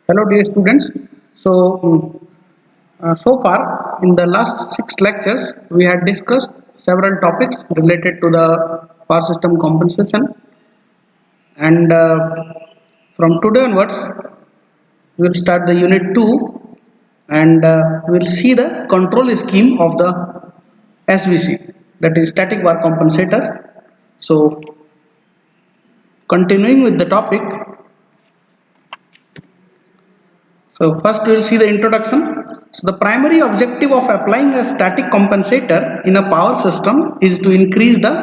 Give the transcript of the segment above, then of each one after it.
Hello, dear students. So far in the last 6 lectures, we had discussed several topics related to the power system compensation, and from today onwards, we will start the unit 2, and we will see the control scheme of the SVC, that is static var compensator. So, continuing with the topic, so first we will see the introduction. So the primary objective of applying a static compensator in a power system is to increase the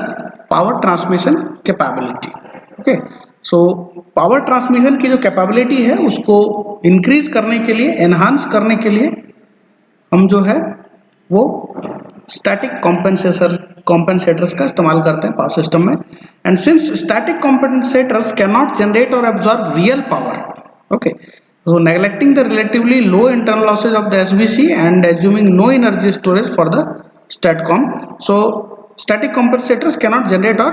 power transmission capability. Okay. So power transmission की जो capability है उसको increase करने के लिए, enhance करने के लिए हम जो है वो static compensators का इस्तेमाल करते हैं power system में. And since static compensators cannot generate or absorb real power, okay. So neglecting the relatively low internal losses of the SVC and assuming no energy storage for the STATCOM. So static compensators cannot generate or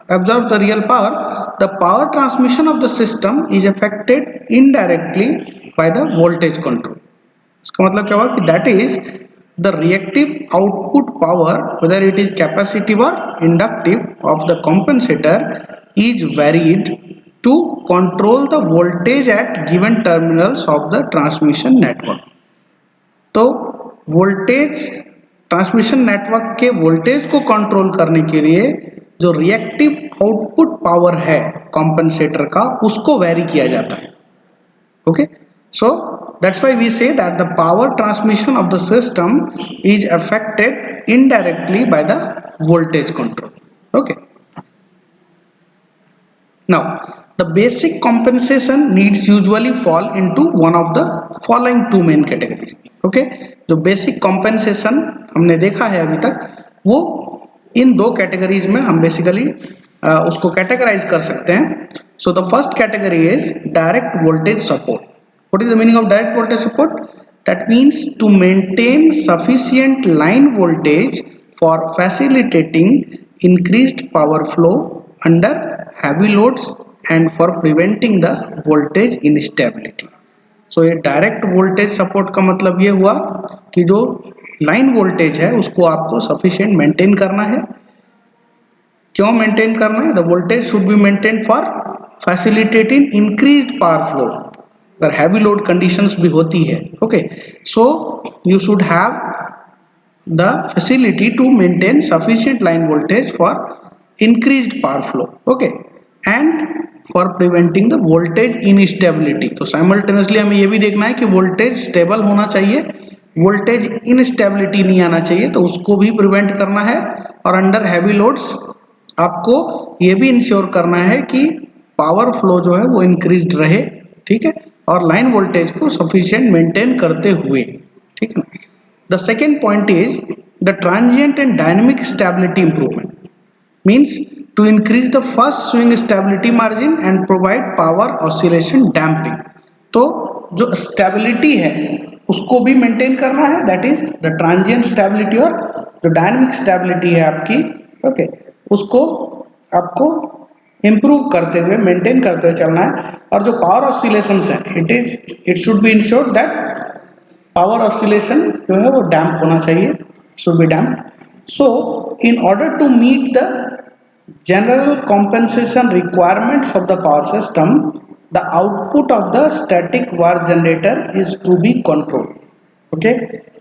absorb the real power. The power transmission of the system is affected indirectly by the voltage control. इसका मतलब क्या हुआ कि that is the reactive output power, whether it is capacitive or inductive, of the compensator is varied to control the voltage at given terminals of the transmission network. तो voltage transmission network के voltage को control करने के लिए जो reactive output power है compensator का उसको वेरी किया जाता है. Okay, so that's why we say that the power transmission of the system is affected indirectly by the voltage control. Okay. Now, the basic compensation needs usually fall into one of the following two main categories. Okay, जो basic compensation हमने देखा है अभी तक वो इन दो categories में हम बेसिकली उसको कैटेगराइज कर सकते हैं. So the first category is direct voltage support. What is the meaning of direct voltage support? That means to maintain sufficient line voltage for facilitating increased power flow under heavy loads and for preventing the voltage instability. So ये direct voltage support का मतलब ये हुआ कि जो line voltage है उसको आपको सफिशिएंट मेंटेन करना है. क्यों मेंटेन करना है? The voltage should be maintain for facilitating increased power flow. अगर हैवी लोड कंडीशंस भी होती है, okay, so you should have the facility to maintain sufficient line voltage for increased power flow, okay, and for preventing the voltage instability. तो simultaneously हमें ये भी देखना है कि वोल्टेज स्टेबल होना चाहिए, वोल्टेज इनस्टेबिलिटी नहीं आना चाहिए, तो उसको भी प्रिवेंट करना है. और अंडर हैवी लोड्स आपको ये भी इंश्योर करना है कि पावर फ्लो जो है वो इंक्रीज्ड रहे, ठीक है, और लाइन वोल्टेज को सफिशिएंट मेंटेन करते हुए, ठीक है. The second point is the transient and dynamic stability improvement. Means to increase the first swing stability margin and provide power oscillation damping. तो जो स्टेबिलिटी है उसको भी मेंटेन करना है, that is the transient stability, और जो डायनेमिक स्टेबिलिटी है आपकी, ओके, उसको आपको इम्प्रूव करते हुए मेंटेन करते हुए चलना है. और जो पावर ऑसिलेशंस है it should be ensured that power oscillation जो है वो डैम्प होना चाहिए, should be damp. So in order to meet the general compensation requirements of the power system, the output of the static var generator is to be controlled. Okay,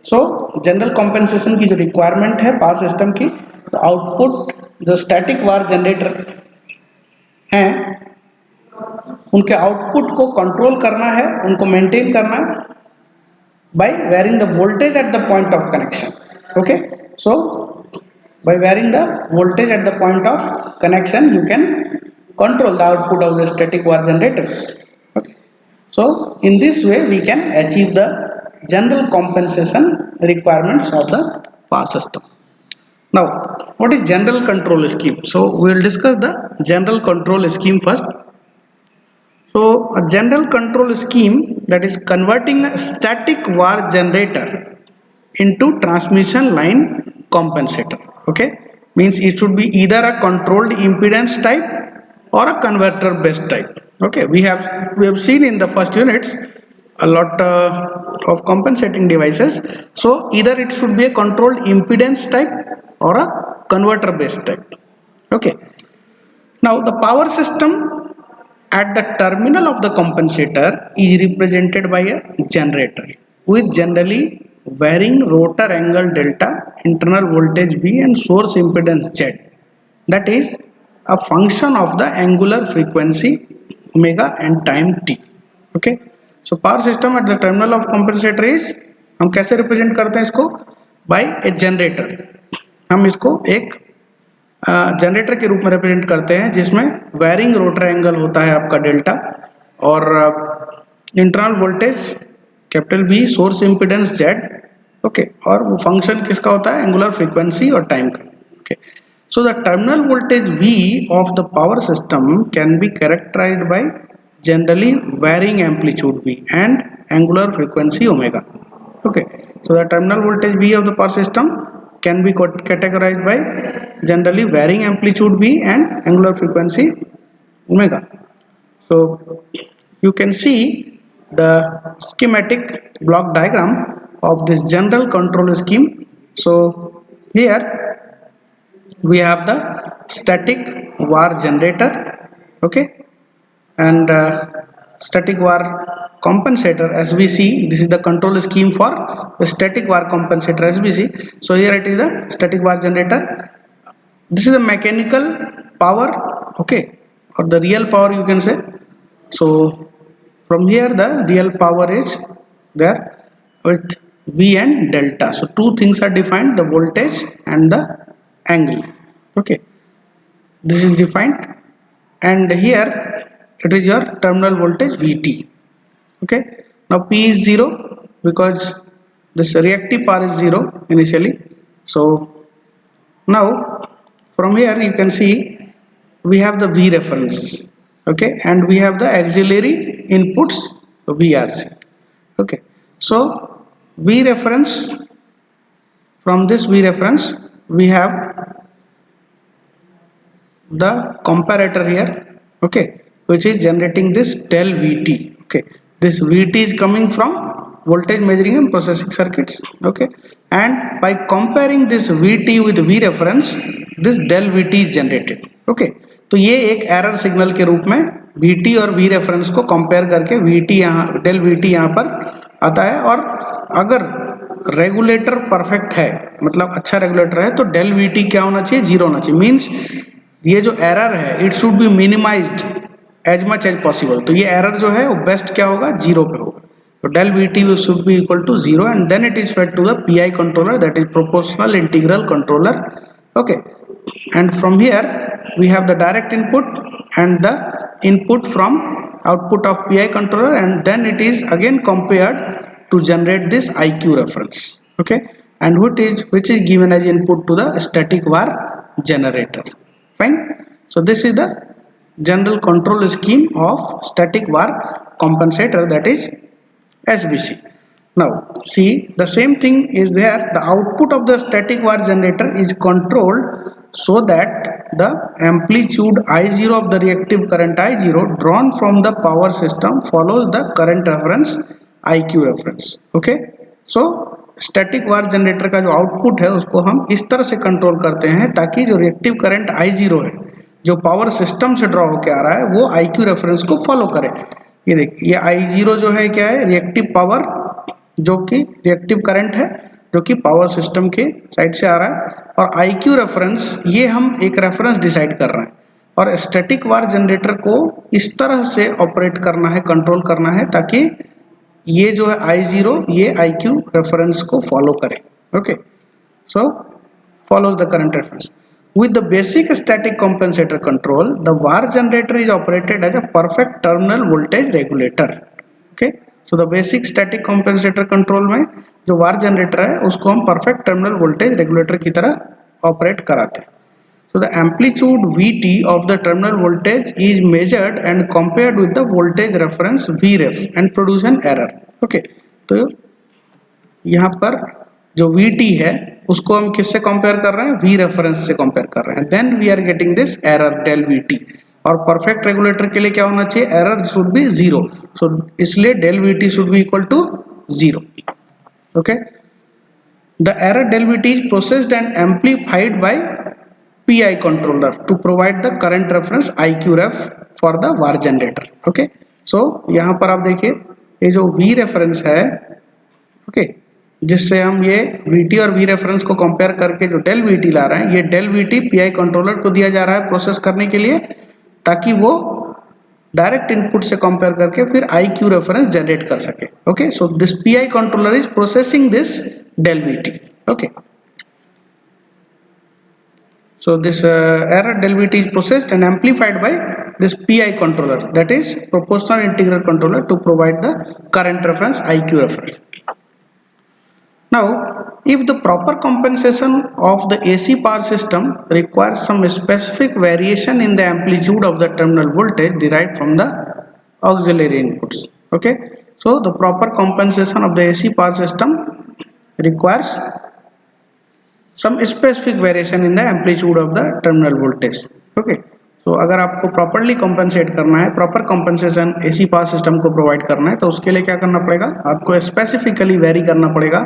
so general compensation की जो requirement है power system की, तो output जो static var generator हैं उनके output को control करना है, उनको maintain करना है by varying the voltage at the point of connection. Okay, so by varying the voltage at the point of connection you can control the output of the static var generators. Okay, so in this way we can achieve the general compensation requirements of the power system. Now, what is general control scheme? So we will discuss the general control scheme first. So a general control scheme, that is converting a static var generator into transmission line compensator. Okay, means it should be either a controlled impedance type or a converter based type. Okay, we have seen in the first units a lot of compensating devices. So either it should be a controlled impedance type or a converter based type. Okay. Now the power system at the terminal of the compensator is represented by a generator with generally varying rotor angle delta, internal voltage V and source impedance Z. That is a function of the angular frequency omega and time t. Okay. So power system at the terminal of compensator is, हम कैसे represent करते हैं इसको, bye ए generator. हम इसको एक generator के रूप में रिप्रेजेंट करते हैं जिसमें वेरिंग रोटर एंगल होता है आपका डेल्टा और internal voltage capital V, source impedance Z. Okay. और वो फंक्शन किसका होता है, एंगुलर फ्रीक्वेंसी और टाइम का. Okay. So the terminal voltage V of the power system can be characterized by generally varying amplitude V and angular frequency omega. Okay. So the terminal voltage V of the power system can be categorized by generally varying amplitude V and angular frequency omega. So you can see the schematic block diagram of this general control scheme. So here we have the static var generator, okay, and static var compensator SVC. This is the control scheme for the static var compensator SVC. So here it is the static var generator. This is the mechanical power, okay, or the real power you can say. So from here the real power is there with V and delta. So two things are defined, the voltage and the angle. Okay, this is defined, and here it is your terminal voltage Vt. Okay, now P is 0 because this reactive power is 0 initially. So now from here you can see we have the V reference, okay, and we have the auxiliary inputs VRC. Okay, so V reference, from this V reference we have the comparator here, okay, which is generating this del Vt. Okay, this Vt is coming from voltage measuring and processing circuits. Okay, and by comparing this Vt with V reference, this del Vt is generated. Okay, तो ये एक error signal के रूप में Vt और V reference को compare करके Vt यहाँ del Vt यहाँ पर आता है. और अगर रेगुलेटर परफेक्ट है, मतलब अच्छा रेगुलेटर है, तो del Vt क्या होना चाहिए, जीरो होना चाहिए. मीन्स ये जो एरर है it should be minimised as much as possible. तो ये एरर जो है वो बेस्ट क्या होगा, जीरो पे होगा. तो del Vt should be equal to zero and then it is fed to the PI controller, that is proportional integral controller. Okay, and from here we have the direct input and the input from output of PI controller, and then it is again compared to generate this IQ reference. Okay, and which is given as input to the static var generator. Fine. So this is the general control scheme of static var compensator, that is SVC. Now see, the same thing is there. The output of the static var generator is controlled so that the amplitude I0 of the reactive current I0 drawn from the power system follows the current reference IQ reference. Okay, so static var generator का जो output है उसको हम इस तरह से control करते हैं ताकि जो रिएक्टिव करंट I0 है जो पावर सिस्टम से ड्रॉ होकर आ रहा है वो IQ रेफरेंस को फॉलो करे. ये देखिए, ये I0 जो है क्या है, रिएक्टिव पावर जो कि रिएक्टिव करंट है जो कि पावर सिस्टम के साइड से आ रहा है, और IQ रेफरेंस ये हम एक रेफरेंस डिसाइड कर रहे हैं. और स्टैटिक वार जनरेटर को इस तरह से ऑपरेट करना है, कंट्रोल करना है ताकि ये जो है I0 ये IQ रेफरेंस को फॉलो करे. Okay, so follows the current reference. With the basic static compensator control, the var generator is operated as a perfect terminal voltage regulator. Okay, so the basic static compensator control में जो var generator है उसको हम perfect terminal voltage regulator की तरह operate कराते हैं. So the amplitude Vt of the terminal voltage is measured and compared with the voltage reference Vref and produce an error. Okay, तो यहाँ पर जो Vt है उसको हम किससे कंपेयर कर रहे हैं, V रेफरेंस से कंपेयर कर रहे हैं. Then we are getting this error del Vt. और परफेक्ट रेगुलेटर के लिए क्या होना चाहिए, error should be zero, so इसलिए del VT should be equal to zero. Okay, the error del VT is processed and amplified by PI controller to provide the current reference IQref for the var generator। Okay, so यहाँ पर आप देखिए ये जो V reference है, okay, जिससे हम ये VT और V रेफरेंस को कंपेयर करके जो डेल VT ला रहे हैं, ये डेल VT PI कंट्रोलर को दिया जा रहा है प्रोसेस करने के लिए, ताकि वो डायरेक्ट इनपुट से कंपेयर करके फिर IQ रेफरेंस जनरेट कर सके। Okay, so this PI controller is processing this del VT। Okay, so this error del VT is processed and amplified by this PI controller, that is proportional integral controller, to provide the current reference IQ reference. Now if the proper compensation of the AC power system requires some specific variation in the amplitude of the terminal voltage derived from the auxiliary inputs, okay, so the proper compensation of the AC power system requires some specific variation in the amplitude of the terminal voltage। okay, so अगर आपको properly compensate करना है, proper compensation AC power system को provide करना है, तो उसके लिए क्या करना पड़ेगा, आपको specifically vary करना पड़ेगा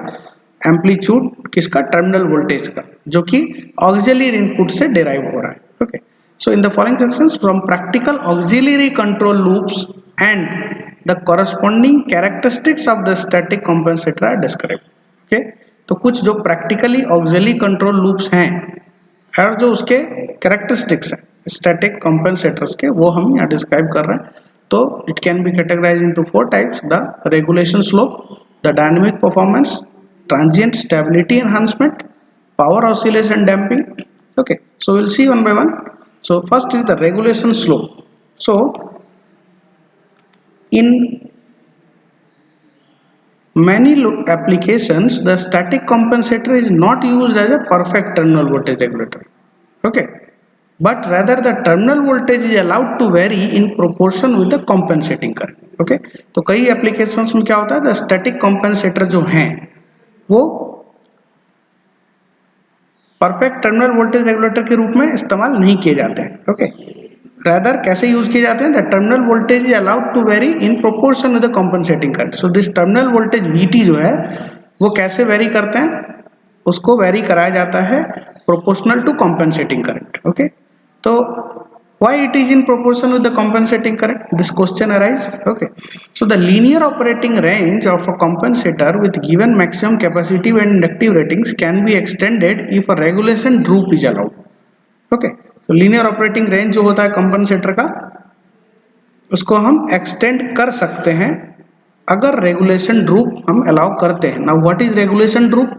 amplitude किसका, terminal voltage का, जो कि auxiliary input से derive हो रहा है। okay, so in the following sections from practical auxiliary control loops and the corresponding characteristics of the static compensator are described। okay, तो कुछ जो प्रैक्टिकली ऑक्सिलरी कंट्रोल लूप्स हैं और जो उसके कैरेक्टरिस्टिक्स हैं स्टैटिक कंपेंसेटर्स के, वो हम यहाँ डिस्क्राइब कर रहे हैं। तो it can be categorised into 4 types, the regulation slope, the dynamic performance, transient stability enhancement, power oscillation damping. Okay, so will see one by one. So first is the regulation slope. So in many applications the static compensator is not used as a perfect terminal voltage regulator, okay, but rather the terminal voltage is allowed to vary in proportion with the compensating current। okay, तो कई applications में क्या होता है, the static compensator जो हैं वो perfect terminal voltage regulator के रूप में इस्तेमाल नहीं किए जाते हैं। okay, rather कैसे यूज किए जाते हैं, the terminal voltage is allowed to vary in proportion with the compensating current. So this terminal voltage VT जो है वो कैसे वेरी करते हैं, उसको वेरी कराया जाता है proportional to compensating current. Okay, तो why it is in proportion with the compensating current, this question arise। okay, so the linear operating range of a compensator with given maximum capacitive and inductive ratings can be extended if a regulation droop is allowed। okay, तो linear operating range जो होता है compensator का, उसको हम extend कर सकते हैं अगर रेगुलेशन ड्रूप हम अलाउ करते हैं। Now what is regulation droop?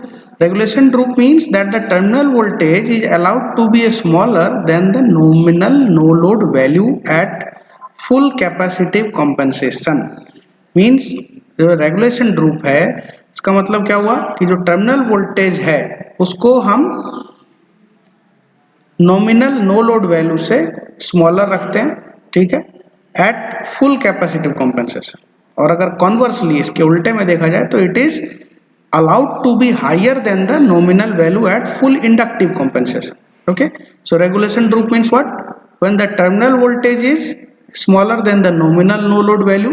Regulation droop means that the terminal voltage is allowed to be smaller than the nominal no load value at full capacitive compensation. Means जो regulation droop है, इसका मतलब क्या हुआ कि जो टर्मिनल वोल्टेज है उसको हम नॉमिनल नो लोड वैल्यू से स्मॉलर रखते हैं, ठीक है, एट फुल कैपेसिटिव कॉम्पेंसेशन। और अगर कॉन्वर्सली इसके उल्टे में देखा जाए तो it is allowed to be higher than the nominal value at full inductive compensation. Okay, so regulation droop means what, when the terminal voltage is smaller than the nominal no load value,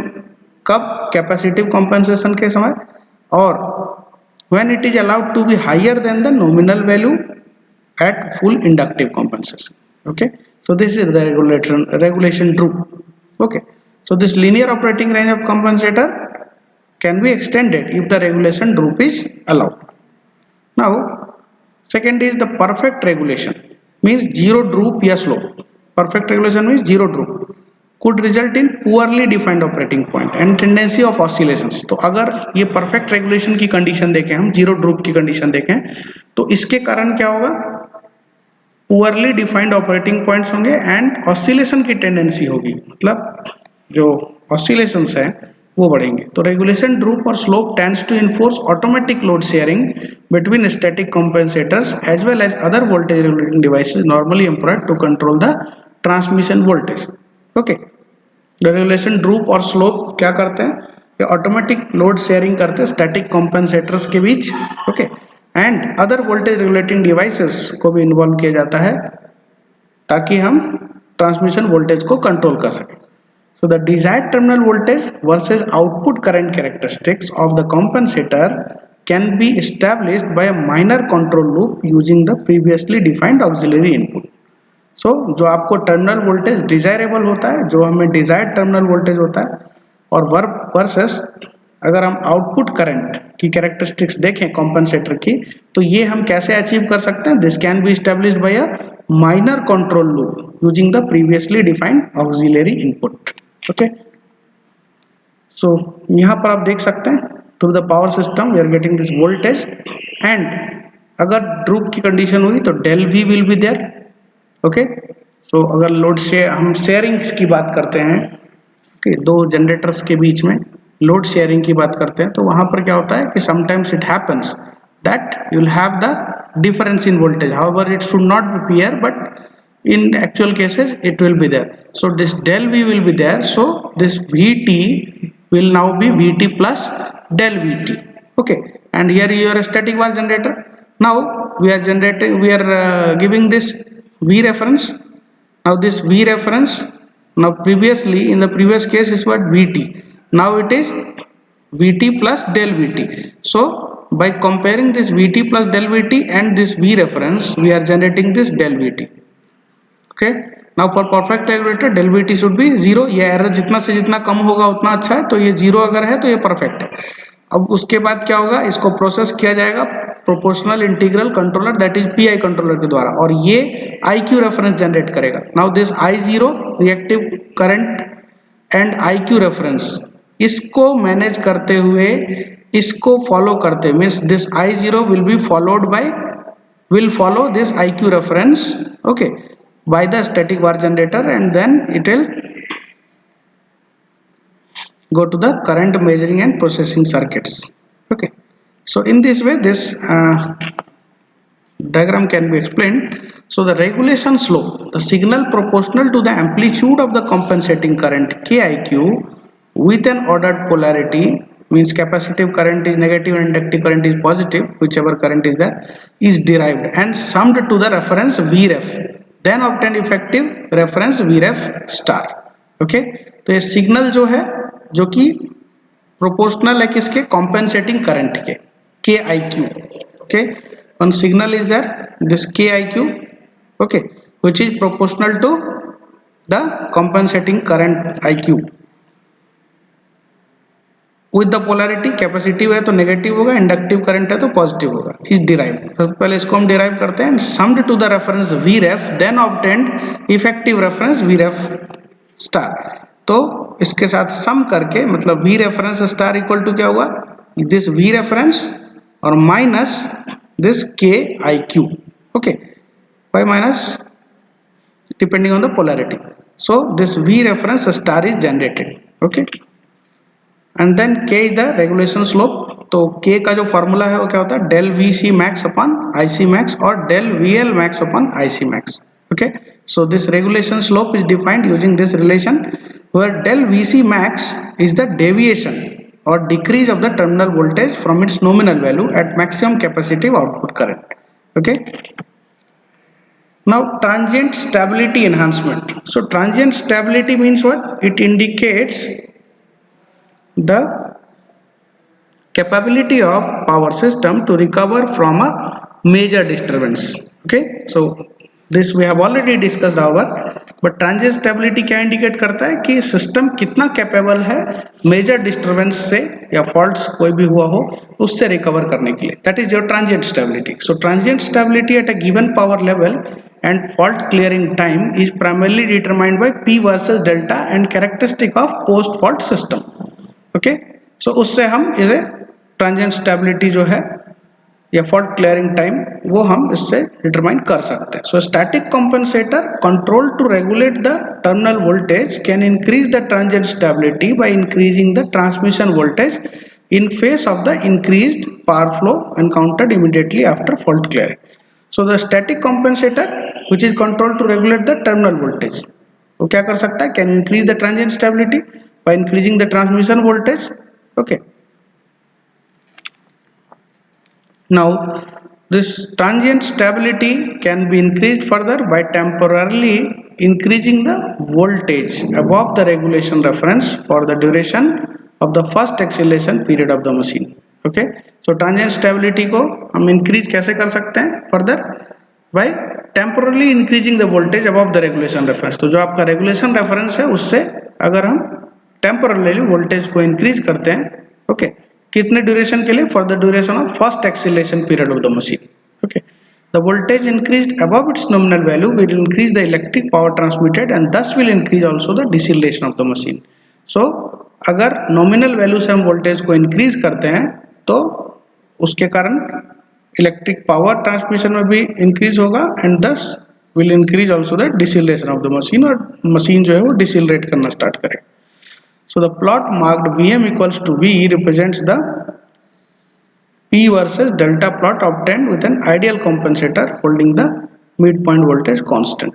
कब, capacitive compensation के समय, और when it is allowed to be higher than the nominal value at full inductive compensation। okay, so this is the regulation droop। okay, so this linear operating range of compensator can be extended if the regulation droop is allowed। now second is the perfect regulation, means zero droop या slope। perfect regulation means zero droop could result in poorly defined operating point and tendency of oscillations। तो अगर ये perfect regulation की condition देखें, हम zero drupe की condition देखें, तो इसके कारण क्या होगा, पुअरली डिफाइंड ऑपरेटिंग पॉइंट्स होंगे एंड ऑसिलेशन की टेंडेंसी होगी, मतलब जो ऑसिलेशंस हैं वो बढ़ेंगे। तो रेगुलेशन ड्रूप और slope tends to enforce automatic load sharing between static compensators as well as other voltage regulating devices normally employed to control the transmission voltage. Okay, regulation droop और slope क्या करते हैं, कि ऑटोमेटिक लोड शेयरिंग करते हैं static compensators के बीच। Okay, and other voltage regulating devices को भी इन्वॉल्व किया जाता है ताकि हम ट्रांसमिशन वोल्टेज को कंट्रोल कर सके। So the desired terminal voltage versus output current characteristics of the compensator can be established by a minor control loop using the previously defined auxiliary input. So जो आपको टर्मिनल वोल्टेज डिजायरेबल होता है, जो हमें desired terminal voltage होता है, और versus अगर हम आउटपुट करंट की कैरेक्टरिस्टिक्स देखें कॉम्पनसेटर की, तो ये हम कैसे अचीव कर सकते हैं? This can be established by a minor control loop using the previously defined auxiliary input. Okay, so यहाँ पर आप देख सकते हैं through the power system we are getting this voltage, and अगर ड्रूप की कंडीशन हुई तो del V will be there. Okay, so अगर लोड से हम शेयरिंग्स की बात करते हैं, ओके, दो जनरेटर्स के बीच में लोड शेयरिंग की बात करते हैं, तो वहां पर क्या होता है कि sometimes it happens that you will have the difference in voltage, however it should not be here, but in actual cases it will be there. So this del V will be there, so this Vt will now be Vt plus del Vt. Okay, and here you are a static var generator. Now we are generating, we are giving this V reference. Now this V reference, now previously in the previous case is what Vt, now it is Vt plus del Vt. So by comparing this Vt plus del Vt and this V reference, we are generating this del Vt. Okay, now for perfect regulator del VT should be zero, ये error जितना से जितना कम होगा उतना अच्छा है, तो ये जीरो अगर है तो ये परफेक्ट है। अब उसके बाद क्या होगा, इसको प्रोसेस किया जाएगा proportional integral controller, that is pi controller के द्वारा, और ये आई क्यू रेफरेंस जनरेट करेगा। Now this I zero reactive current and I Q reference, इसको मैनेज करते हुए, इसको फॉलो करते, means this I zero will be followed by, will follow this IQ reference, okay, by the static var generator, and then it will go to the current measuring and processing circuits. Okay, so in this way this diagram can be explained. So the regulation slope, the signal proportional to the amplitude of the compensating current KIQ with an ordered polarity, means capacitive current is negative and inductive current is positive, whichever current is there, is derived and summed to the reference Vref, then obtained effective reference Vref star. Okay, तो ये signal जो है, जो कि proportional है किसके, compensating current के, K I Q. Okay, one signal is there, this K I Q, okay, which is proportional to the compensating current I Q with the polarity, capacitive है तो नेगेटिव होगा, इंडक्टिव करंट है तो positive होगा, is derive. सबसे पहले इसको हम डिराइव करते हैं, summed to the reference Vref, then obtained effective reference Vref star. तो इसके साथ सम करके, मतलब V reference star equal to क्या हुआ, दिस V रेफरेंस और minus this K I Q, okay, by minus depending on the polarity. So this V reference star is generated, okay, and then K is the regulation slope. तो K का जो formula है वो क्या होता है, del V C max upon I C max और del V L max upon I C max. Okay, so this regulation slope is defined using this relation, where del Vc max is the deviation or decrease of the terminal voltage from its nominal value at maximum capacitive output current. Okay, now transient stability enhancement. So transient stability means what? It indicates the capability of power system to recover from a major disturbance. Okay, so this we have already discussed our, but transient stability क्या indicate करता है कि system कितना capable है major disturbance से या faults कोई भी हुआ हो उससे रिकवर करने के लिए, that is your transient stability. So transient stability at a given power level and fault clearing time is primarily determined by P versus delta and characteristic of post fault system. Okay, so उससे हम इसे transient stability जो है या fault clearing time वो हम इससे determine कर सकते हैं। So static compensator control to regulate the terminal voltage can increase the transient stability by increasing the transmission voltage in face of the increased power flow encountered immediately after fault clearing. So the static compensator which is controlled to regulate the terminal voltage, वो क्या कर सकता है, can increase the transient stability by increasing the transmission voltage. Okay, now this transient stability can be increased further by temporarily increasing the voltage above the regulation reference for the duration of the first acceleration period of the machine. Okay, so transient stability को हम increase कैसे कर सकते हैं further by temporarily increasing the voltage above the regulation reference. तो जो आपका regulation reference है उससे अगर हम temporarily voltage को increase करते हैं, okay, कितने duration के लिए? For the duration of first acceleration period of the machine. Okay, the voltage increased above its nominal value will increase the electric power transmitted and thus will increase also the deceleration of the machine. So अगर nominal value से हम voltage को increase करते हैं तो उसके कारण electric power transmission में भी इंक्रीज होगा and this will increase also the deceleration of the machine, और मशीन जो है वो डिसिलरेट करना स्टार्ट करेगा. So the plot marked Vm equals to V represents the P versus delta plot obtained with an ideal compensator holding the midpoint voltage constant.